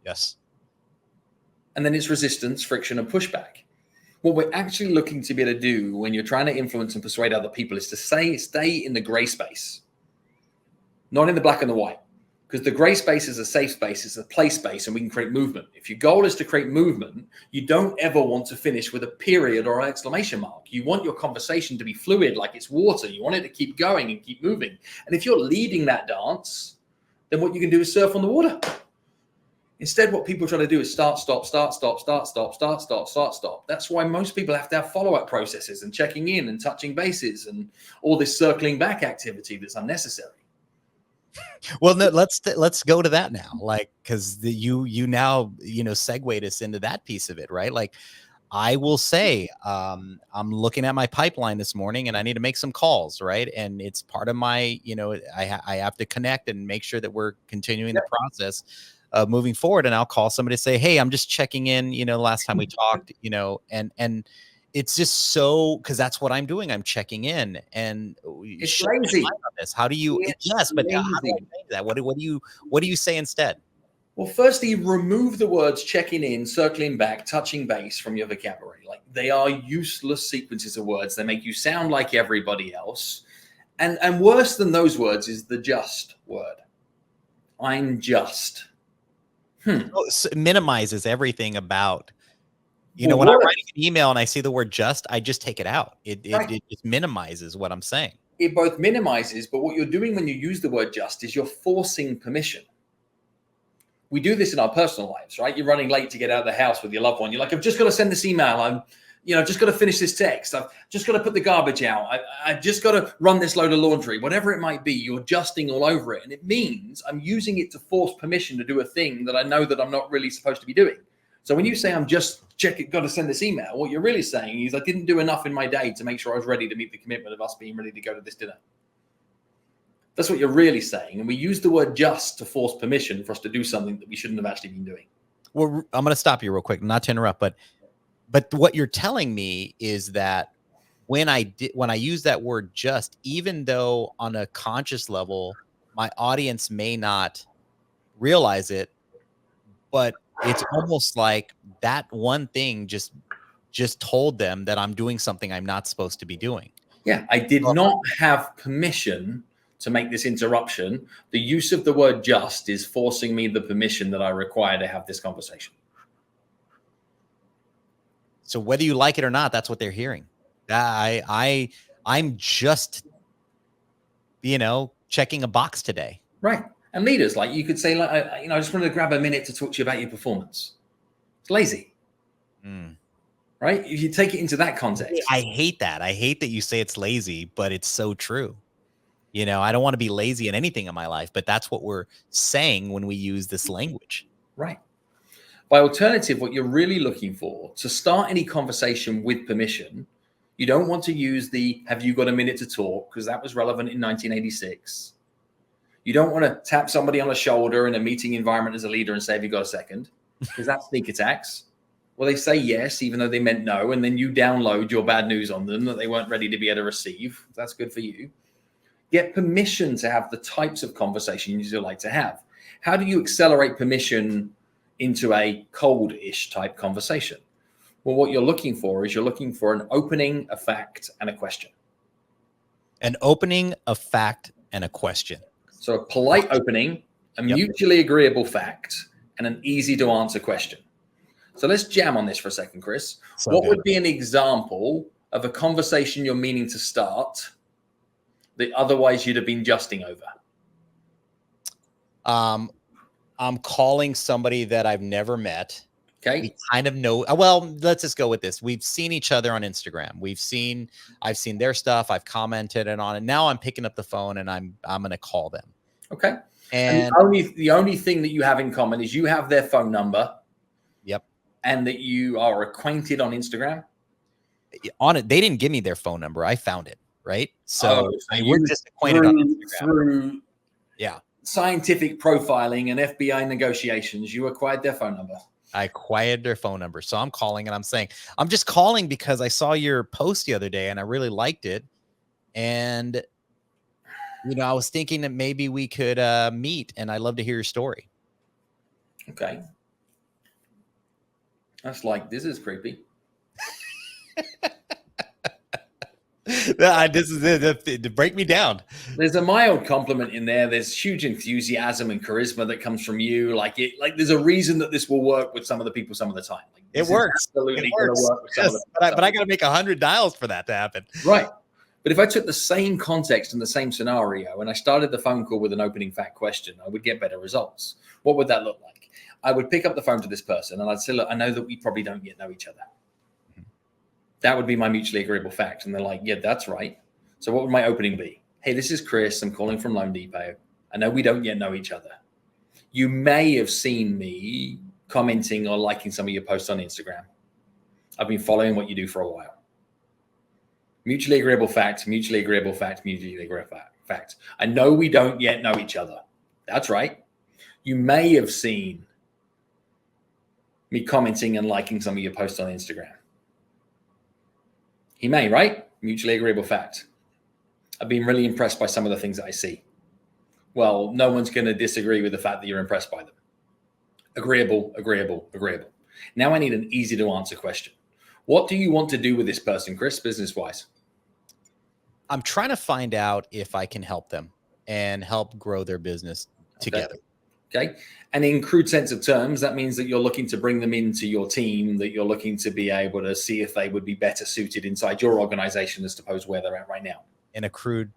Speaker 1: Yes.
Speaker 2: And then it's resistance, friction, and pushback. What we're actually looking to be able to do when you're trying to influence and persuade other people is to stay in the gray space, not in the black and the white. Because the gray space is a safe space, it's a play space, and we can create movement. If your goal is to create movement, you don't ever want to finish with a period or an exclamation mark. You want your conversation to be fluid, like it's water. You want it to keep going and keep moving. And if you're leading that dance, then what you can do is surf on the water. Instead, what people try to do is start, stop, start, stop, start, stop, start, stop, start, stop. That's why most people have to have follow-up processes and checking in and touching bases and all this circling back activity that's unnecessary.
Speaker 1: Well, no, let's go to that now, like, because you now segued us into that piece of it, right? Like, I will say, I'm looking at my pipeline this morning, and I need to make some calls, right? And it's part of my, I have to connect and make sure that we're continuing the process of moving forward. And I'll call somebody to say, hey, I'm just checking in. Last time we talked, and it's just so, because that's what I'm doing. I'm checking in, and
Speaker 2: it's lazy.
Speaker 1: How do you? Yes, but how do I say that? What do you say instead?
Speaker 2: Well, firstly, remove the words checking in, circling back, touching base from your vocabulary. Like, they are useless sequences of words. They make you sound like everybody else. And worse than those words is the just word. I'm just.
Speaker 1: So it minimizes everything about. When I'm writing an email and I see the word just, I just take it out. It just minimizes what I'm saying.
Speaker 2: it both minimizes, but what you're doing when you use the word just is you're forcing permission. We do this in our personal lives, right? You're running late to get out of the house with your loved one. You're like, I've just got to send this email. I've just got to finish this text. I've just got to put the garbage out. I've just got to run this load of laundry, whatever it might be. You're justing all over it. And it means I'm using it to force permission to do a thing that I know that I'm not really supposed to be doing. So when you say I'm just got to send this email, what you're really saying is I didn't do enough in my day to make sure I was ready to meet the commitment of us being ready to go to this dinner. That's what you're really saying. And we use the word just to force permission for us to do something that we shouldn't have actually been doing.
Speaker 1: Well, I'm going to stop you real quick, not to interrupt, but what you're telling me is that when I use that word just, even though on a conscious level, my audience may not realize it, but it's almost like that one thing just told them that I'm doing something I'm not supposed to be doing.
Speaker 2: Yeah, I did not have permission to make this interruption. The use of the word just is forcing me the permission that I require to have this conversation.
Speaker 1: So whether you like it or not, that's what they're hearing. I'm just, checking a box today.
Speaker 2: Right. And leaders, like you could say, like, I just wanted to grab a minute to talk to you about your performance. It's lazy. Right? If you take it into that context.
Speaker 1: I hate that. I hate that you say it's lazy, but it's so true. I don't want to be lazy in anything in my life, but that's what we're saying when we use this language.
Speaker 2: Right. By alternative, what you're really looking for to start any conversation with permission, you don't want to use the have you got a minute to talk, because that was relevant in 1986. You don't want to tap somebody on the shoulder in a meeting environment as a leader and say, have you got a second? Because that's sneak attacks. Well, they say yes, even though they meant no. And then you download your bad news on them that they weren't ready to be able to receive. That's good for you. Get permission to have the types of conversations you like to have. How do you accelerate permission into a cold-ish type conversation? Well, what you're looking for is you're looking for an opening, a fact, and a question.
Speaker 1: An opening, a fact, and a question.
Speaker 2: So a polite opening, a mutually agreeable fact, and an easy to answer question. So let's jam on this for a second, Chris. What would be an example of a conversation you're meaning to start that otherwise you'd have been justing over?
Speaker 1: I'm calling somebody that I've never met.
Speaker 2: Okay.
Speaker 1: We kind of know. Well, let's just go with this. We've seen each other on Instagram. I've seen their stuff. I've commented on it. Now I'm picking up the phone and I'm going to call them.
Speaker 2: Okay.
Speaker 1: And
Speaker 2: the only thing that you have in common is you have their phone number.
Speaker 1: Yep.
Speaker 2: And that you are acquainted on Instagram.
Speaker 1: On it, they didn't give me their phone number. I found it. Right. So we're just acquainted on Instagram.
Speaker 2: Through scientific profiling and FBI negotiations, you acquired their phone number.
Speaker 1: I acquired their phone number. So I'm calling and I'm saying, I'm just calling because I saw your post the other day and I really liked it. And, I was thinking that maybe we could meet, and I'd love to hear your story.
Speaker 2: Okay. That's like, this is creepy.
Speaker 1: This is it to break me down.
Speaker 2: There's a mild compliment in there. There's huge enthusiasm and charisma that comes from you. Like there's a reason that this will work with some of the people some of the time. Like,
Speaker 1: it works.
Speaker 2: Absolutely
Speaker 1: it works.
Speaker 2: Work with some of the people.
Speaker 1: But I got to make 100 dials for that to happen.
Speaker 2: Right. But if I took the same context and the same scenario and I started the phone call with an opening fact question, I would get better results. What would that look like? I would pick up the phone to this person and I'd say, look, I know that we probably don't yet know each other. That would be my mutually agreeable fact. And they're like, yeah, that's right. So what would my opening be? Hey, this is Chris. I'm calling from Loan Depot. I know we don't yet know each other. You may have seen me commenting or liking some of your posts on Instagram. I've been following what you do for a while. Mutually agreeable fact, mutually agreeable fact, mutually agreeable fact. I know we don't yet know each other. That's right. You may have seen me commenting and liking some of your posts on Instagram. He may, right? Mutually agreeable fact. I've been really impressed by some of the things that I see. Well, no one's going to disagree with the fact that you're impressed by them. Agreeable, agreeable, agreeable. Now I need an easy to answer question. What do you want to do with this person, Chris, business-wise?
Speaker 1: I'm trying to find out if I can help them and help grow their business together.
Speaker 2: Okay. And in crude sense of terms, that means that you're looking to bring them into your team, that you're looking to be able to see if they would be better suited inside your organization as opposed to where they're at right now.
Speaker 1: In a crude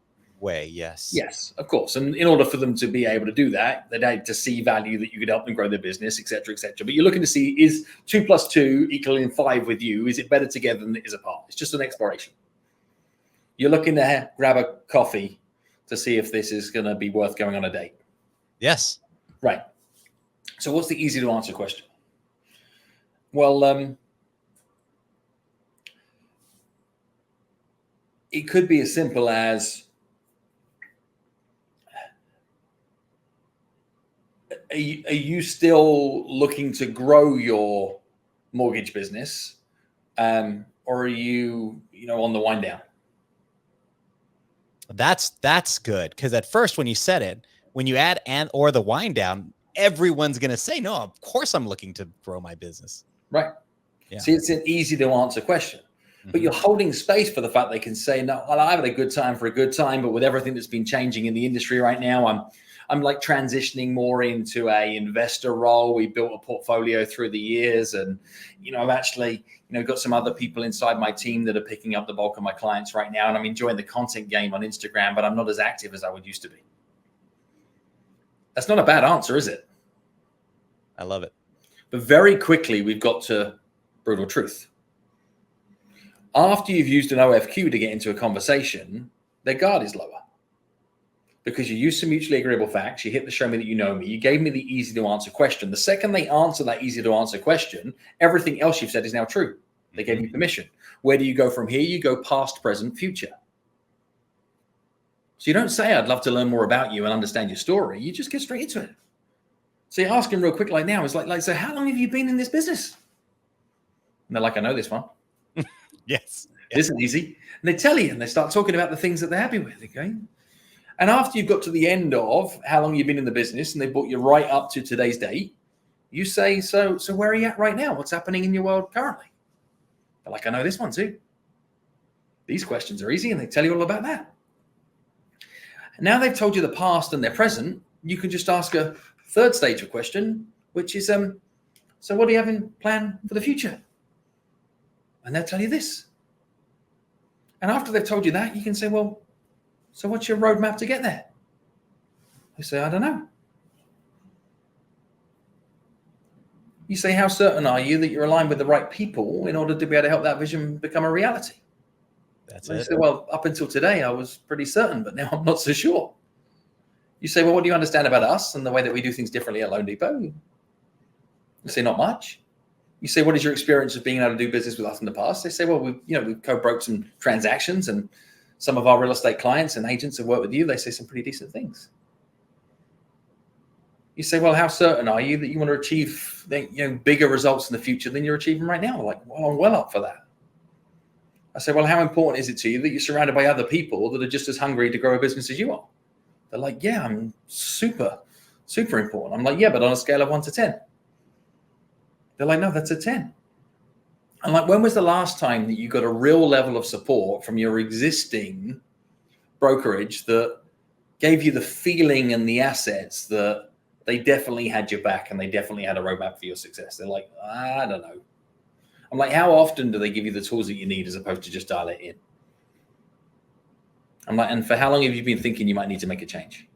Speaker 1: way. Yes.
Speaker 2: Yes, of course. And in order for them to be able to do that, they'd need to see value that you could help them grow their business, et cetera, et cetera. But you're looking to see, is 2 + 2 equaling 5 with you? Is it better together than it is apart? It's just an exploration. You're looking to grab a coffee to see if this is going to be worth going on a date.
Speaker 1: Yes.
Speaker 2: Right. So what's the easy to answer question? Well, it could be as simple as, are you still looking to grow your mortgage business, or are you on the wind down?
Speaker 1: That's good, because at first when you said it, when you add and or the wind down, everyone's going to say, no, of course I'm looking to grow my business.
Speaker 2: Right.
Speaker 1: Yeah.
Speaker 2: See, it's an easy to answer question, but you're holding space for the fact they can say, no, well, I had a good time for a good time, but with everything that's been changing in the industry right now, I'm like transitioning more into a investor role. We built a portfolio through the years, and I've actually got some other people inside my team that are picking up the bulk of my clients right now, and I'm enjoying the content game on Instagram, but I'm not as active as I would used to be. That's not a bad answer, is it?
Speaker 1: I love it.
Speaker 2: But very quickly we've got to brutal truth. After you've used an OFQ to get into a conversation, their guard is lower. Because you used some mutually agreeable facts, you hit the show me that you know me, you gave me the easy to answer question. The second they answer that easy to answer question, everything else you've said is now true. They gave you permission. Where do you go from here? You go past, present, future. So you don't say, I'd love to learn more about you and understand your story. You just get straight into it. So you're asking real quick like now, it's like, so how long have you been in this business? And they're like, I know this one.
Speaker 1: Yes.
Speaker 2: This is easy. And they tell you, and they start talking about the things that they're happy with. Okay. And after you've got to the end of how long you've been in the business and they brought you right up to today's date, you say, so where are you at right now? What's happening in your world currently? They're like, I know this one too. These questions are easy, and they tell you all about that. And now they've told you the past and their present, you can just ask a third stage of question, which is, so what do you have in plan for the future? And they'll tell you this. And after they've told you that, you can say, well, so what's your roadmap to get there? They say, I don't know. You say, how certain are you that you're aligned with the right people in order to be able to help that vision become a reality?
Speaker 1: That's
Speaker 2: They
Speaker 1: it.
Speaker 2: say, well, up until today, I was pretty certain, but now I'm not so sure. You say, well, what do you understand about us and the way that we do things differently at Loan Depot? You say, not much. You say, what is your experience of being able to do business with us in the past? They say, well, we've co-broke some transactions, and some of our real estate clients and agents have worked with you. They say some pretty decent things. You say, well, how certain are you that you want to achieve bigger results in the future than you're achieving right now? Like, well, I'm well up for that. I say, well, how important is it to you that you're surrounded by other people that are just as hungry to grow a business as you are? They're like, yeah, I'm super, super important. I'm like, yeah, but on a scale of 1 to 10. They're like, no, that's a 10. I'm like, when was the last time that you got a real level of support from your existing brokerage that gave you the feeling and the assets that they definitely had your back and they definitely had a roadmap for your success? They're like, I don't know. I'm like, how often do they give you the tools that you need as opposed to just dial it in? I'm like, and for how long have you been thinking you might need to make a change?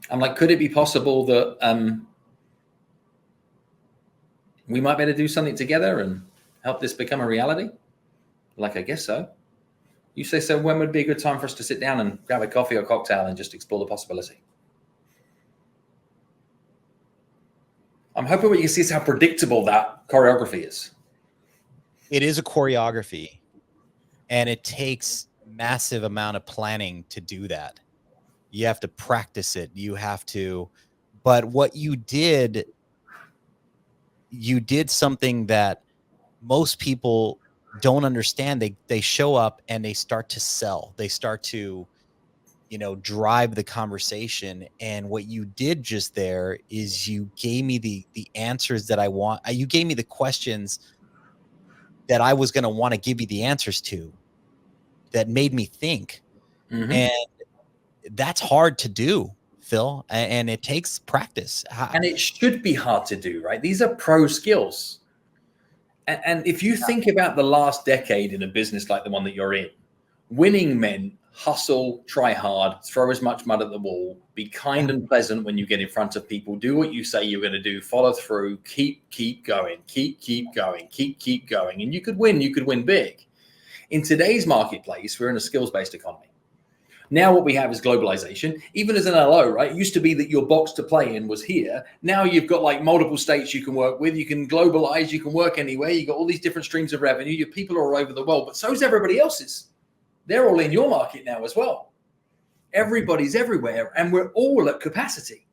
Speaker 2: I'm like, could it be possible that we might be able to do something together and help this become a reality? Like, I guess so. You say, so when would be a good time for us to sit down and grab a coffee or cocktail and just explore the possibility? I'm hoping what you can see is how predictable that choreography is.
Speaker 1: It is a choreography, and it takes massive amount of planning to do that. You have to practice it. But what you did something that most people don't understand. They show up and they start to sell. They start to, drive the conversation. And what you did just there is you gave me the answers that I want. You gave me the questions that I was going to want to give you the answers to, that made me think.
Speaker 2: Mm-hmm.
Speaker 1: And that's hard to do, Phil, and it takes practice.
Speaker 2: And it should be hard to do, right? These are pro skills. And if you think about the last decade in a business like the one that you're in, winning meant hustle, try hard, throw as much mud at the wall, be kind and pleasant when you get in front of people, do what you say you're going to do, follow through, keep going, keep going, keep going. And you could win big. In today's marketplace, we're in a skills-based economy. Now what we have is globalization. Even as an LO, right? It used to be that your box to play in was here. Now you've got like multiple states you can work with. You can globalize. You can work anywhere. You've got all these different streams of revenue. Your people are all over the world, but so is everybody else's. They're all in your market now as well. Everybody's everywhere, and we're all at capacity.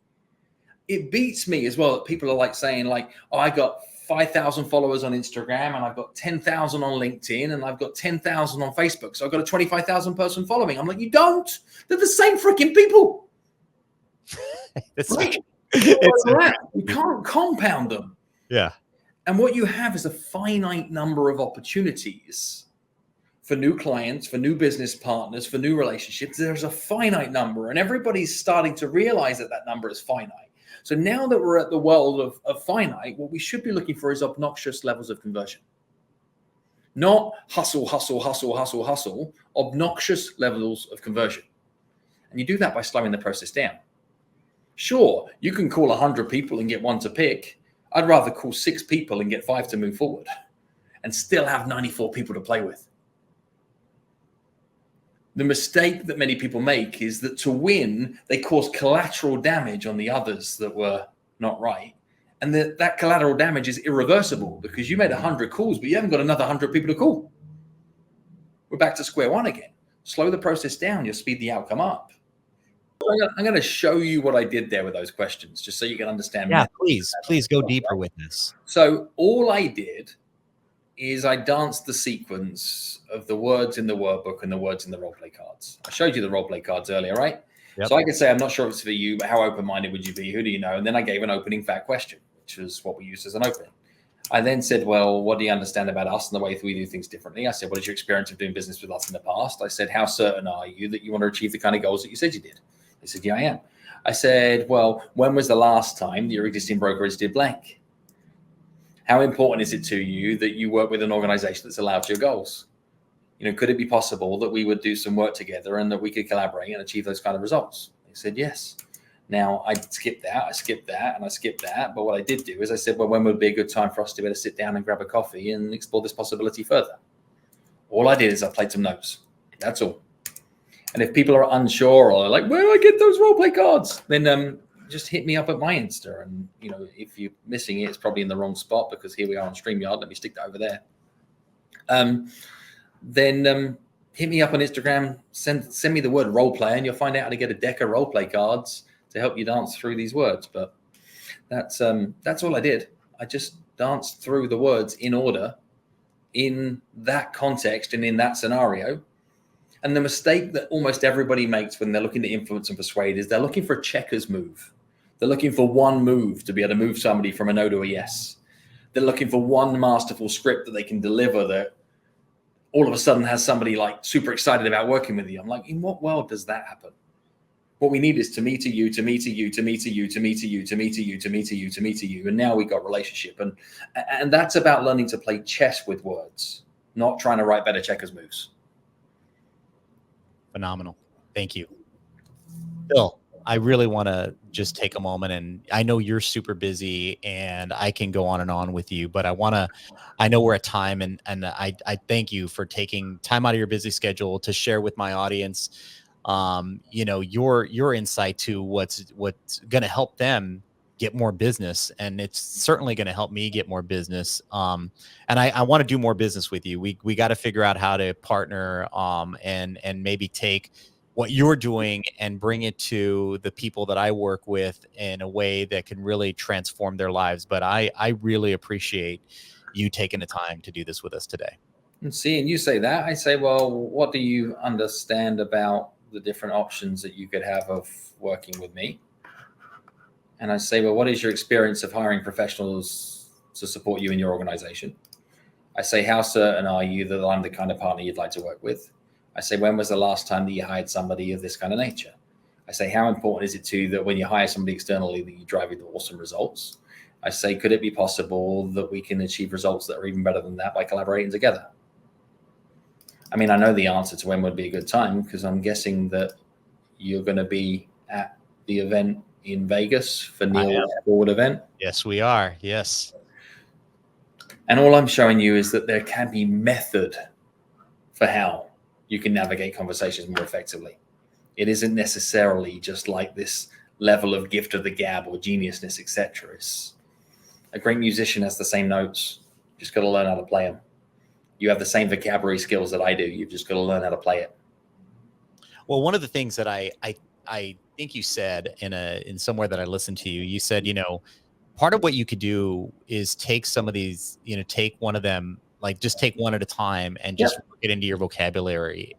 Speaker 2: It beats me as well that people are like saying like, oh, I got 5,000 followers on Instagram, and I've got 10,000 on LinkedIn, and I've got 10,000 on Facebook. So I've got a 25,000 person following. I'm like, you don't. They're the same freaking people. Right? You can't compound them.
Speaker 1: Yeah.
Speaker 2: And what you have is a finite number of opportunities for new clients, for new business partners, for new relationships. There's a finite number, and everybody's starting to realize that that number is finite. So now that we're at the world of finite, what we should be looking for is obnoxious levels of conversion. Not hustle, obnoxious levels of conversion. And you do that by slowing the process down. Sure, you can call 100 people and get one to pick. I'd rather call 6 people and get 5 to move forward and still have 94 people to play with. The mistake that many people make is that to win, they cause collateral damage on the others that were not right. And that collateral damage is irreversible because you made 100 calls, but you haven't got another 100 people to call. We're back to square one again. Slow the process down, you'll speed the outcome up. I'm going to show you what I did there with those questions, just so you can understand.
Speaker 1: Yeah, please go deeper with this.
Speaker 2: So all I did is I danced the sequence of the words in the workbook and the words in the role play cards. I showed you the role play cards earlier, right? Yep. So I could say, I'm not sure if it's for you, but how open-minded would you be? Who do you know? And then I gave an opening fact question, which was what we used as an opening. I then said, well, what do you understand about us and the way we do things differently? I said, what is your experience of doing business with us in the past? I said, how certain are you that you want to achieve the kind of goals that you said you did? They said, yeah, I am. I said, well, when was the last time that your existing brokerage did blank? How important is it to you that you work with an organization that's allowed your goals? You know, could it be possible that we would do some work together and that we could collaborate and achieve those kind of results? They said, yes. Now I skipped that. But what I did do is I said, well, when would be a good time for us to be able to sit down and grab a coffee and explore this possibility further? All I did is I played some notes. That's all. And if people are unsure or like, where do I get those role play cards? Then just hit me up at my Insta. And, you know, if you're missing it, it's probably in the wrong spot because here we are on StreamYard. Let me stick that over there. Then hit me up on Instagram, send me the word role play, and you'll find out how to get a deck of role play cards to help you dance through these words. But that's all I did. I just danced through the words in order in that context and in that scenario. And the mistake that almost everybody makes when they're looking to influence and persuade is they're looking for a checkers move. They're looking for one move to be able to move somebody from a no to a yes. They're looking for one masterful script that they can deliver that all of a sudden has somebody like super excited about working with you. I'm like, in what world does that happen? What we need is to me to you, to me to you, to me to you, to me to you, to me to you, to me to you, to me to you. And now we got relationship. And that's about learning to play chess with words, not trying to write better checkers moves.
Speaker 1: Phenomenal. Thank you. Bill, I really want to just take a moment, and I know you're super busy and I can go on and on with you, but I know we're at time, and I thank you for taking time out of your busy schedule to share with my audience, you know, your insight to what's going to help them get more business. And it's certainly going to help me get more business. And I want to do more business with you. We got to figure out how to partner, and maybe take what you're doing and bring it to the people that I work with in a way that can really transform their lives. But I really appreciate you taking the time to do this with us today.
Speaker 2: And seeing you say that, I say, well, what do you understand about the different options that you could have of working with me? And I say, well, what is your experience of hiring professionals to support you in your organization? I say, how certain are you that I'm the kind of partner you'd like to work with? I say, when was the last time that you hired somebody of this kind of nature? I say, how important is it to you that when you hire somebody externally that you drive with awesome results? I say, could it be possible that we can achieve results that are even better than that by collaborating together? I mean, I know the answer to when would be a good time, because I'm guessing that you're going to be at the event in Vegas for Neil's forward event.
Speaker 1: Yes, we are. Yes.
Speaker 2: And all I'm showing you is that there can be method for how you can navigate conversations more effectively. It isn't necessarily just like this level of gift of the gab or geniusness, etc. A great musician has the same notes. You just got to learn how to play them. You have the same vocabulary skills that I do. You've just got to learn how to play it.
Speaker 1: Well, one of the things that I think you said in somewhere that I listened to you, you said, part of what you could do is take some of these, take one of them, like just take one at a time and just work it into your vocabulary,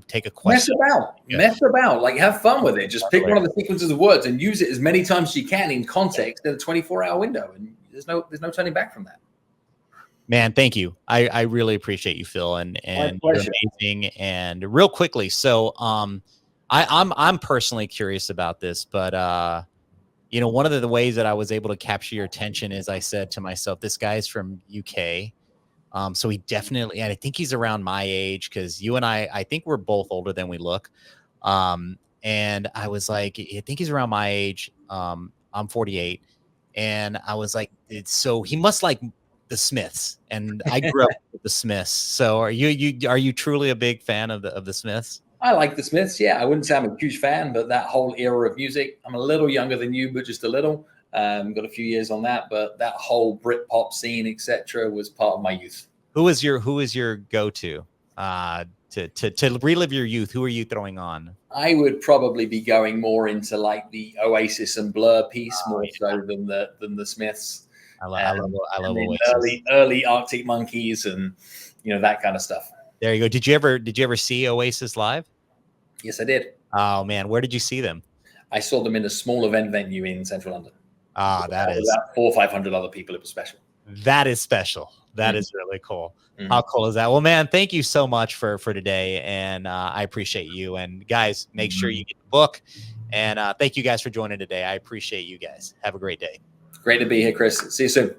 Speaker 1: take a question.
Speaker 2: Mess about, like have fun with it. Just pick one of the sequences of words and use it as many times as you can in context in a 24-hour window. And there's no turning back from that.
Speaker 1: Man, thank you. I really appreciate you, Phil, and you're amazing. And real quickly, so I'm personally curious about this, but one of the ways that I was able to capture your attention is I said to myself, this guy's from UK. So he definitely, and I think he's around my age, because you and I think we're both older than we look. And I was like, I think he's around my age. I'm 48. And I was like, so he must like the Smiths, and I grew up with the Smiths. So are you truly a big fan of the Smiths?
Speaker 2: I like the Smiths. Yeah, I wouldn't say I'm a huge fan, but that whole era of music, I'm a little younger than you, but just a little. Got a few years on that, but that whole Britpop scene, etc., was part of my youth.
Speaker 1: Who is your go-to to relive your youth? Who are you throwing on?
Speaker 2: I would probably be going more into like the Oasis and Blur piece, more so than the Smiths.
Speaker 1: I love Oasis.
Speaker 2: Early Arctic Monkeys, and that kind of stuff.
Speaker 1: There you go. Did you ever see Oasis live?
Speaker 2: Yes, I did.
Speaker 1: Oh man, where did you see them?
Speaker 2: I saw them in a small event venue in central London.
Speaker 1: That is
Speaker 2: about 400 or 500 other people. It was special.
Speaker 1: That is special. That is really cool. How cool is that? Well, man, thank you so much for today, and I appreciate you. And guys, make sure you get the book. And thank you guys for joining today. I appreciate you guys. Have a great day.
Speaker 2: Great to be here, Chris. See you soon.